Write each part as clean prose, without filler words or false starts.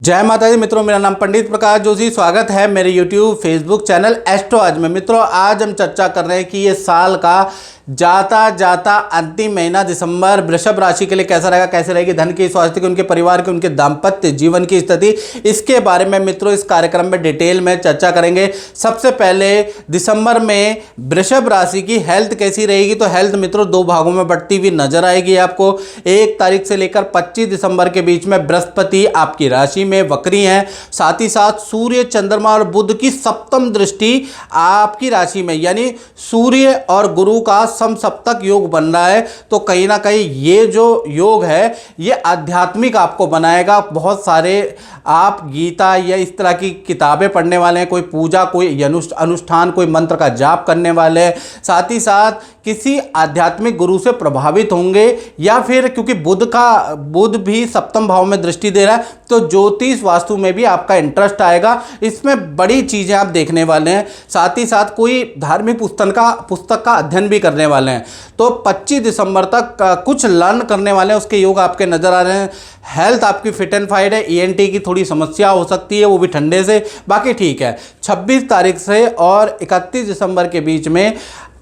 जय माता दी मित्रों, मेरा नाम पंडित प्रकाश जोशी। स्वागत है मेरे YouTube फेसबुक चैनल एस्ट्रो आज में। मित्रों, आज हम चर्चा कर रहे हैं कि ये साल का जाता जाता अंतिम महीना दिसंबर वृषभ राशि के लिए कैसा रहेगा, कैसे रहेगी धन की, स्वास्थ्य की, उनके परिवार की, उनके दाम्पत्य जीवन की स्थिति, इसके बारे में मित्रों इस कार्यक्रम में डिटेल में चर्चा करेंगे। सबसे पहले दिसंबर में वृषभ राशि की हेल्थ कैसी रहेगी, तो हेल्थ मित्रों दो भागों में बढ़ती हुई नजर आएगी आपको। 1 तारीख से लेकर 25 दिसंबर के बीच में बृहस्पति आपकी राशि में वक्री हैं, साथ ही साथ सूर्य, चंद्रमा और बुध की सप्तम दृष्टि आपकी राशि में, यानी सूर्य और गुरु का समसप्तक योग बन रहा है। तो कहीं ना कहीं ये जो योग है ये आध्यात्मिक आपको बनाएगा। बहुत सारे आप गीता या इस तरह की किताबें पढ़ने वाले हैं, कोई पूजा, कोई अनुष्ठान, कोई मंत्र का जाप करने वाले हैं, साथ ही साथ किसी आध्यात्मिक गुरु से प्रभावित होंगे, या फिर क्योंकि बुध भी सप्तम भाव में दृष्टि दे रहा है तो ज्योतिष वास्तु में भी आपका इंटरेस्ट आएगा। इसमें बड़ी चीजें आप देखने वाले हैं, साथ ही साथ कोई धार्मिक पुस्तक का अध्ययन भी करने वाले हैं। तो 25 दिसंबर तक कुछ लर्न करने वाले हैं, उसके योग आपके नजर आ रहे हैं। हेल्थ आपकी फिट एंड फाइट है। ENT की थोड़ी समस्या हो सकती है, वो भी ठंडे से, बाकी ठीक है। 26 तारीख से और 31 दिसंबर के बीच में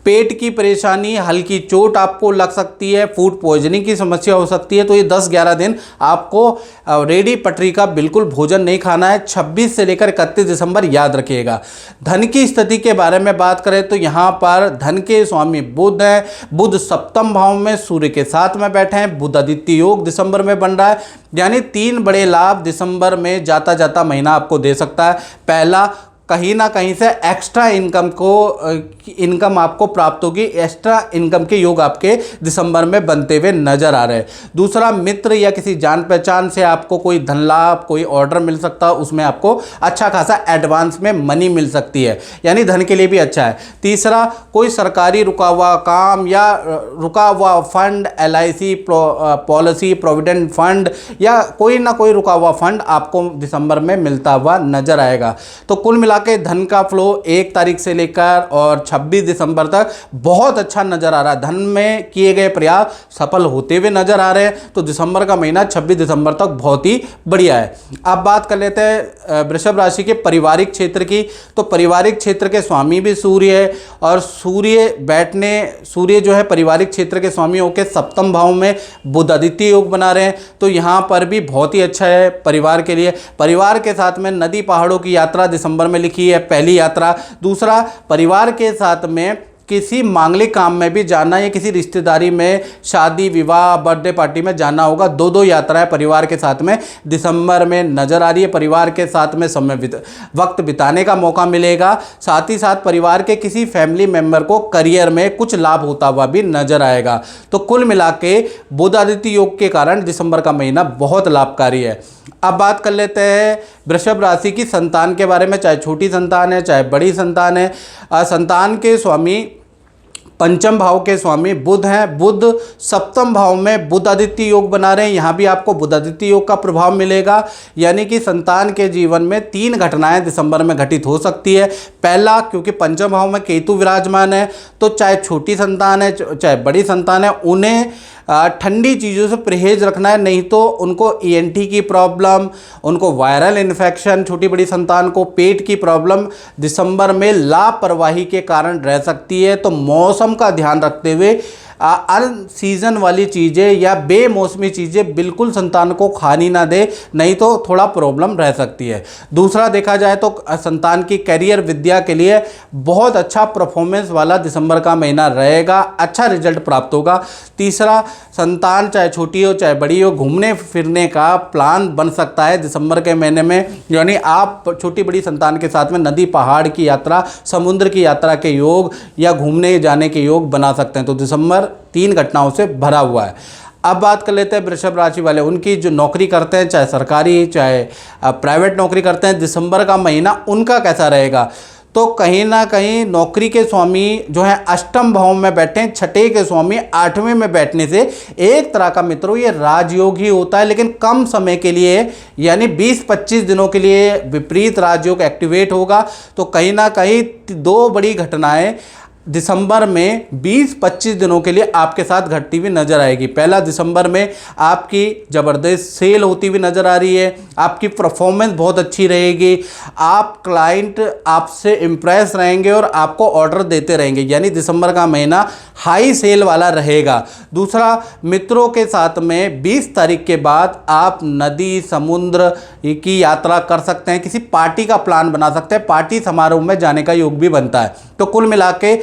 पेट की परेशानी, हल्की चोट आपको लग सकती है, फूड पॉइजनिंग की समस्या हो सकती है। तो ये 10-11 दिन आपको रेडी पटरी का बिल्कुल भोजन नहीं खाना है। 26 से लेकर 31 दिसंबर याद रखिएगा। धन की स्थिति के बारे में बात करें तो यहाँ पर धन के स्वामी बुध हैं। बुध सप्तम भाव में सूर्य के साथ में बैठे हैं। बुध आदित्य योग दिसंबर में बन रहा है, यानी 3 बड़े लाभ दिसंबर में जाता जाता महीना आपको दे सकता है। पहला, कहीं ना कहीं से एक्स्ट्रा इनकम आपको प्राप्त होगी। एक्स्ट्रा इनकम के योग आपके दिसंबर में बनते हुए नजर आ रहे हैं। दूसरा, मित्र या किसी जान पहचान से आपको कोई धन लाभ, कोई ऑर्डर मिल सकता है, उसमें आपको अच्छा खासा एडवांस में मनी मिल सकती है, यानी धन के लिए भी अच्छा है। तीसरा, कोई सरकारी रुका हुआ काम या रुका हुआ fund, LIC policy, provident fund या कोई ना कोई रुका हुआ फंड आपको दिसंबर में मिलता हुआ नजर आएगा। तो कुल मिला के धन का फ्लो 1 तारीख से लेकर और 26 दिसंबर तक बहुत अच्छा नजर आ रहा है। धन में किए गए प्रयास सफल होते हुए नजर आ रहे हैं। तो दिसंबर का महीना 26 दिसंबर तक बहुत ही बढ़िया है। अब बात कर लेते हैं वृषभ राशि के पारिवारिक क्षेत्र की। तो पारिवारिक क्षेत्र के स्वामी भी सूर्य है, और सूर्य जो है पारिवारिक क्षेत्र के स्वामी होकर सप्तम भाव में बुध आदित्य योग बना रहे हैं। तो यहाँ पर भी बहुत ही अच्छा है परिवार के लिए। परिवार के साथ में नदी पहाड़ों की यात्रा दिसंबर में लिखी है, पहली यात्रा। दूसरा, परिवार के साथ में किसी मांगलिक काम में भी जाना या किसी रिश्तेदारी में, शादी, विवाह, बर्थडे पार्टी में जाना होगा। 2 यात्राएं परिवार के साथ में दिसंबर में नजर आ रही है। परिवार के साथ में वक्त बिताने का मौका मिलेगा। साथ ही साथ परिवार के किसी फैमिली मेंबर को करियर में कुछ लाभ होता हुआ भी नजर आएगा। तो कुल मिला के बुध आदित्य योग के कारण दिसंबर का महीना बहुत लाभकारी है। अब बात कर लेते हैं वृषभ राशि की संतान के बारे में। चाहे छोटी संतान है, चाहे बड़ी संतान है, संतान के स्वामी पंचम भाव के स्वामी बुध हैं। बुध सप्तम भाव में बुध आदित्य योग बना रहे हैं। यहाँ भी आपको बुध आदित्य योग का प्रभाव मिलेगा, यानी कि संतान के जीवन में 3 घटनाएं दिसंबर में घटित हो सकती है। पहला, क्योंकि पंचम भाव में केतु विराजमान है, तो चाहे छोटी संतान है चाहे बड़ी संतान है, उन्हें ठंडी चीज़ों से परहेज रखना है, नहीं तो उनको ENT की प्रॉब्लम, उनको वायरल इन्फेक्शन, छोटी बड़ी संतान को पेट की प्रॉब्लम दिसंबर में लापरवाही के कारण रह सकती है। तो मौसम का ध्यान रखते हुए अनसीजन वाली चीज़ें या बेमौसमी चीज़ें बिल्कुल संतान को खानी ना दे, नहीं तो थोड़ा प्रॉब्लम रह सकती है। दूसरा, देखा जाए तो संतान की करियर, विद्या के लिए बहुत अच्छा परफॉर्मेंस वाला दिसंबर का महीना रहेगा, अच्छा रिजल्ट प्राप्त होगा। तीसरा, संतान चाहे छोटी हो चाहे बड़ी हो, घूमने फिरने का प्लान बन सकता है दिसंबर के महीने में, यानी आप छोटी बड़ी संतान के साथ में नदी पहाड़ की यात्रा, समुद्र की यात्रा के योग या घूमने जाने के योग बना सकते हैं। तो दिसंबर 3 घटनाओं से भरा हुआ है। अब बात कर लेते हैं वृषभ राशि वाले, उनकी जो नौकरी करते हैं, चाहे सरकारी चाहे प्राइवेट नौकरी करते हैं, दिसंबर का महीना उनका कैसा रहेगा। तो कहीं ना कहीं नौकरी के स्वामी जो है अष्टम भाव में बैठे हैं, छठे के स्वामी 8वें में बैठने से एक तरह का मित्रों ये राजयोग ही होता है, लेकिन कम समय के लिए, यानी 20-25 दिनों के लिए विपरीत राजयोग एक्टिवेट होगा। तो कहीं ना कहीं 2 बड़ी घटनाएं दिसंबर में 20-25 दिनों के लिए आपके साथ घटती हुई नजर आएगी। पहला दिसंबर में आपकी ज़बरदस्त सेल होती हुई नज़र आ रही है, आपकी परफॉर्मेंस बहुत अच्छी रहेगी, आप क्लाइंट आपसे इम्प्रेस रहेंगे और आपको ऑर्डर देते रहेंगे, यानी दिसंबर का महीना हाई सेल वाला रहेगा। दूसरा, मित्रों के साथ में 20 तारीख के बाद आप नदी समुद्र की यात्रा कर सकते हैं, किसी पार्टी का प्लान बना सकते हैं, पार्टी समारोह में जाने का योग भी बनता है। तो कुल मिला के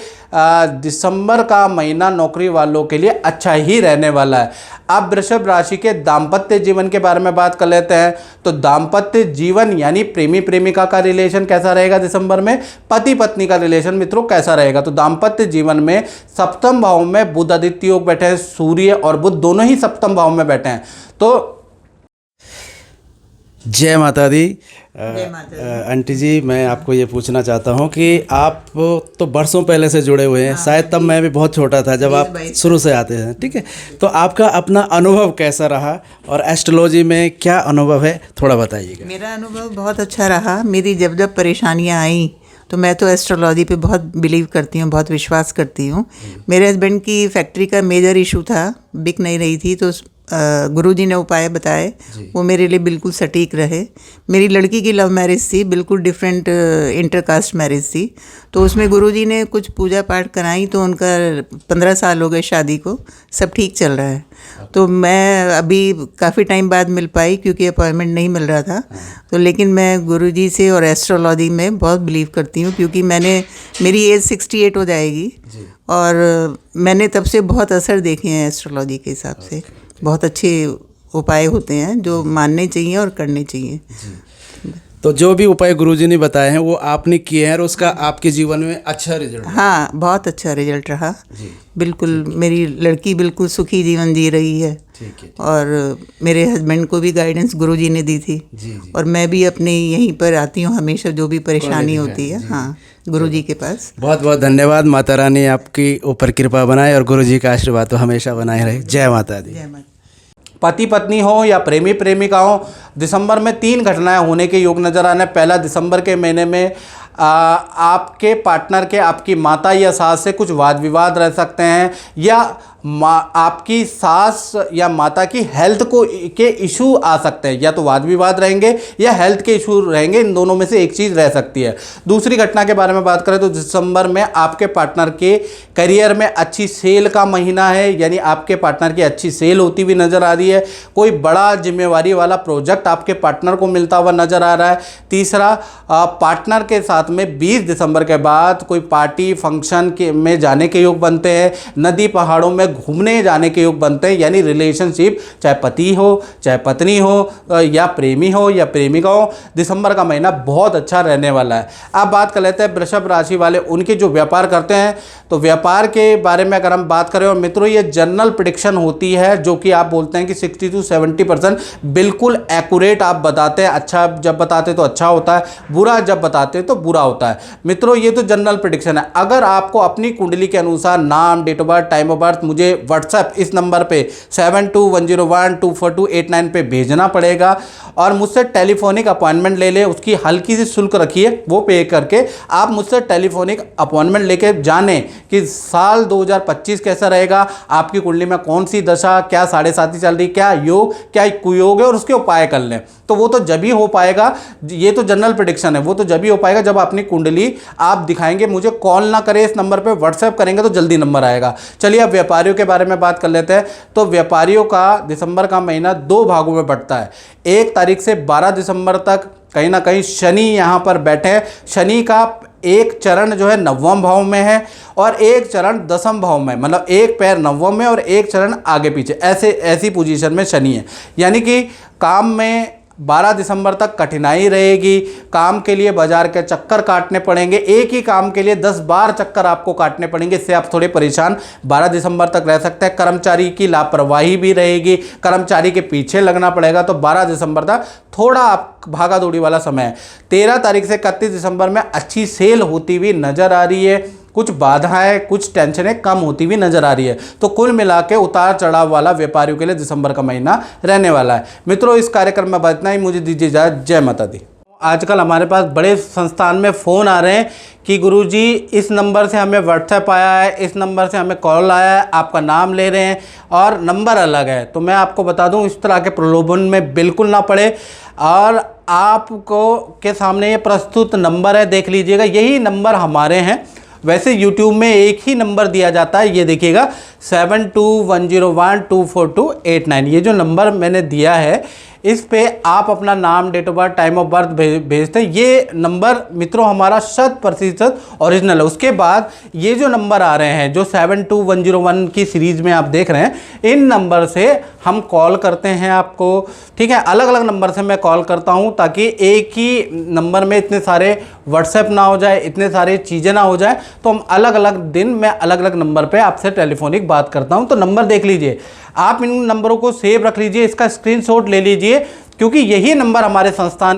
दिसंबर का महीना नौकरी वालों के लिए अच्छा ही रहने वाला है। अब वृषभ राशि के दाम्पत्य जीवन के बारे में बात कर लेते हैं। तो दाम्पत्य जीवन यानी प्रेमी प्रेमिका का रिलेशन कैसा रहेगा दिसंबर में, पति पत्नी का रिलेशन मित्रों कैसा रहेगा। तो दाम्पत्य जीवन में सप्तम भाव में बुध आदित्य योग बैठे हैं, सूर्य और बुध दोनों ही सप्तम भाव में बैठे हैं। तो जय माता दी। आंटी जी, मैं आपको ये पूछना चाहता हूँ कि आप तो बरसों पहले से जुड़े हुए हैं, शायद तब मैं भी बहुत छोटा था जब आप शुरू से आते हैं, ठीक है। तो आपका अपना अनुभव कैसा रहा और एस्ट्रोलॉजी में क्या अनुभव है, थोड़ा बताइएगा। मेरा अनुभव बहुत अच्छा रहा। मेरी जब जब परेशानियाँ आई तो मैं तो एस्ट्रोलॉजी पे बहुत बिलीव करती हूँ, बहुत विश्वास करती हूँ। मेरे हस्बैंड की फैक्ट्री का मेजर इशू था, बिक नहीं रही थी, तो गुरुजी ने उपाय बताए, वो मेरे लिए बिल्कुल सटीक रहे। मेरी लड़की की लव मैरिज थी, बिल्कुल डिफरेंट इंटरकास्ट मैरिज थी, तो उसमें गुरुजी ने कुछ पूजा पाठ कराई, तो उनका 15 साल हो गए शादी को, सब ठीक चल रहा है। तो मैं अभी काफ़ी टाइम बाद मिल पाई क्योंकि अपॉइंटमेंट नहीं मिल रहा था। तो लेकिन मैं गुरुजी से और एस्ट्रोलॉजी में बहुत बिलीव करती हूँ, क्योंकि मेरी एज 68 हो जाएगी और मैंने तब से बहुत असर देखे हैं एस्ट्रोलॉजी के हिसाब से। बहुत अच्छे उपाय होते हैं जो मानने चाहिए और करने चाहिए। तो जो भी उपाय गुरुजी ने बताए हैं वो आपने किए हैं और उसका आपके जीवन में अच्छा रिजल्ट? हाँ, बहुत अच्छा रिजल्ट रहा। बिल्कुल, मेरी लड़की बिल्कुल सुखी जीवन जी रही है। और मेरे हस्बैंड को भी गाइडेंस गुरुजी ने दी थी। और मैं भी अपने यहीं पर आती हूँ हमेशा, जो भी परेशानी होती है, हाँ, गुरुजी के पास। बहुत बहुत धन्यवाद। माता रानी आपकी ऊपर कृपा बनाए और गुरुजी का आशीर्वाद तो हमेशा बनाए रहे। जय माता दी। जय माता। पति पत्नी हो या प्रेमी प्रेमिका हो, दिसंबर में 3 घटनाएं होने के योग नज़र आने। पहला, दिसंबर के महीने में आपके पार्टनर के आपकी माता या सास से कुछ वाद विवाद रह सकते हैं, या आपकी सास या माता की हेल्थ के इशू आ सकते हैं, या तो वाद विवाद रहेंगे या हेल्थ के इशू रहेंगे, इन दोनों में से एक चीज़ रह सकती है। दूसरी घटना के बारे में बात करें तो दिसंबर में आपके पार्टनर के करियर में अच्छी सेल का महीना है, यानी आपके पार्टनर की अच्छी सेल होती हुई नज़र आ रही है। कोई बड़ा जिम्मेवारी वाला प्रोजेक्ट आपके पार्टनर को मिलता हुआ नज़र आ रहा है। तीसरा, पार्टनर के साथ में 20 दिसंबर के बाद कोई पार्टी फंक्शन में जाने के योग बनते हैं, नदी पहाड़ों में घूमने जाने के योग बनते हैं, यानी रिलेशनशिप चाहे पति हो चाहे पत्नी हो या प्रेमी हो या प्रेमिका हो, दिसंबर का महीना बहुत अच्छा रहने वाला है। अब बात कर लेते हैं वृषभ राशि वाले, उनके जो व्यापार करते हैं, तो व्यापार के बारे में अगर हम बात करें, और मित्रों ये जनरल प्रेडिक्शन होती है, जो कि आप बोलते हैं कि 60 से 70% बिल्कुल एक्यूरेट आप बताते हैं। अच्छा जब बताते तो अच्छा होता है, बुरा जब बताते तो बुरा होता है। मित्रों ये तो जनरल प्रेडिक्शन है। अगर आपको अपनी कुंडली के अनुसार नाम, date of birth, time of birth मुझे व्हाट्सएप इस नंबर पे 7210124289 पे भेजना पड़ेगा और मुझसे टेलीफोनिक अपॉइंटमेंट ले ले। उसकी हल्की सी शुल्क रखिए, वो पे करके आप मुझसे टेलीफोनिक अपॉइंटमेंट लेके जाने कि साल 2025 कैसा रहेगा, आपकी कुंडली में कौन सी दशा, क्या 7.5 चल रही, क्या योग क्या कुयोग है, और उसके उपाय कर लें। तो वो तो जब ही हो पाएगा, ये तो जनरल प्रेडिक्शन है, वो तो जब ही हो पाएगा जब अपनी कुंडली आप दिखाएंगे। मुझे कॉल ना करें, इस नंबर पे व्हाट्सएप करेंगे तो जल्दी नंबर आएगा। चलिए अब व्यापारियों के बारे में बात कर लेते हैं। तो व्यापारियों का दिसंबर का महीना 2 भागों में बंटता है। 1 तारीख से 12 दिसंबर तक कहीं ना कहीं शनि यहाँ पर बैठे हैं। शनि का एक चरण जो है 9वें भाव में है और एक चरण 10वें भाव में, मतलब एक पैर 9वें में और एक चरण आगे पीछे, ऐसी पोजीशन में शनि है। यानी कि काम में 12 दिसंबर तक कठिनाई रहेगी। काम के लिए बाजार के चक्कर काटने पड़ेंगे, एक ही काम के लिए 10 बार चक्कर आपको काटने पड़ेंगे। इससे आप थोड़े परेशान 12 दिसंबर तक रह सकते हैं। कर्मचारी की लापरवाही भी रहेगी, कर्मचारी के पीछे लगना पड़ेगा। तो 12 दिसंबर तक थोड़ा आप भागा दौड़ी वाला समय है। 13 तारीख से 31 दिसंबर में अच्छी सेल होती हुई नजर आ रही है। कुछ बाधाएं, कुछ टेंशनें कम होती हुई नजर आ रही है। तो कुल मिला के उतार चढ़ाव वाला व्यापारियों के लिए दिसंबर का महीना रहने वाला है। मित्रों इस कार्यक्रम में इतना ही, मुझे दीजिए इजाजत। जय माता दी। आजकल हमारे पास बड़े संस्थान में फ़ोन आ रहे हैं कि गुरुजी इस नंबर से हमें व्हाट्सएप आया है, इस नंबर से हमें कॉल आया है, आपका नाम ले रहे हैं और नंबर अलग है। तो मैं आपको बता दूं, इस तरह के प्रलोभन में बिल्कुल ना पड़े। और आपको के सामने ये प्रस्तुत नंबर है, देख लीजिएगा, यही नंबर हमारे हैं। वैसे YouTube में एक ही नंबर दिया जाता है, ये देखिएगा 7210124289। ये जो नंबर मैंने दिया है इस पे आप अपना नाम, date of birth, time of birth भेजते हैं। ये नंबर मित्रों हमारा 100% ओरिजिनल है। उसके बाद ये जो नंबर आ रहे हैं, जो 72101 की सीरीज़ में आप देख रहे हैं, इन नंबर से हम कॉल करते हैं आपको, ठीक है। अलग अलग नंबर से मैं कॉल करता हूं ताकि एक ही नंबर में इतने सारे व्हाट्सएप ना हो जाए, इतने सारे चीज़ें ना हो जाए। तो हम अलग अलग दिन मैं अलग अलग नंबर पे आपसे टेलीफोनिक बात करता हूं। तो नंबर देख लीजिए, आप इन नंबरों को सेव रख लीजिए, इसका स्क्रीनशॉट ले लीजिए, क्योंकि यही नंबर हमारे संस्थान